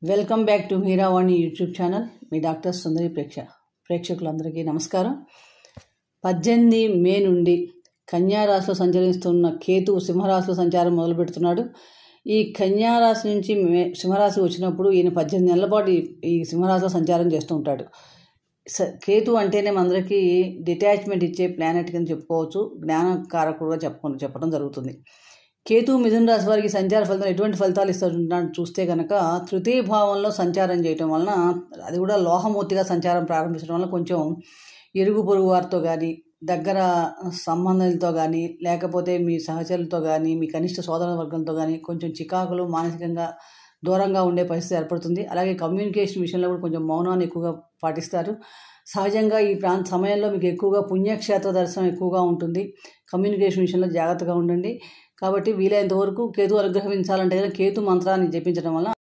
Welcome back to Meeravani YouTube channel. మీ doctor Sundari ప్రేక్షకులందరికీ నమస్కారం. 18 మే నుండి కన్యారాశిలో సంచరిస్తున్న కేతువు సింహరాశిలో సంచారం మొదలు పెడుతున్నాడు. ఈ కన్యారాశి నుంచి సింహరాశి వచ్చినప్పుడు ఈయన 18 నెలల పాటు ఈ సింహరాశిలో సంచారం చేస్తూ ఉంటాడు. కేతు అంటేనే మనందరికీ డిటాచ్మెంట్ ఇచ్చే ప్లానెట్ కింద చెప్పుకోవచ్చు, జ్ఞానకారకుడుగా చెప్పడం జరుగుతుంది. కేతు మిథున రాశి వారికి సంచార ఫలితాలు ఎటువంటి ఫలితాలు ఇస్తుంటాడు చూస్తే కనుక, తృతీయ భావంలో సంచారం చేయటం వలన, అది కూడా లోహమూర్తిగా సంచారం ప్రారంభించడం వల్ల కొంచెం ఇరుగు పొరుగు వారితో కానీ, దగ్గర సంబంధాలతో కానీ, లేకపోతే మీ సహచరులతో కానీ, మీ కనిష్ట సోదర వర్గంతో కానీ కొంచెం చికాకులు, మానసికంగా దూరంగా ఉండే పరిస్థితి ఏర్పడుతుంది. అలాగే కమ్యూనికేషన్ విషయంలో కూడా కొంచెం మౌనాన్ని ఎక్కువగా పాటిస్తారు. సహజంగా ఈ సమయంలో మీకు ఎక్కువగా పుణ్యక్షేత్ర దర్శనం ఎక్కువగా ఉంటుంది. కమ్యూనికేషన్ విషయంలో జాగ్రత్తగా ఉండండి. కాబట్టి వీలైనంత వరకు కేతు అనుగ్రహించాలంటే కేతు మంత్రాన్ని జపించడం వల్ల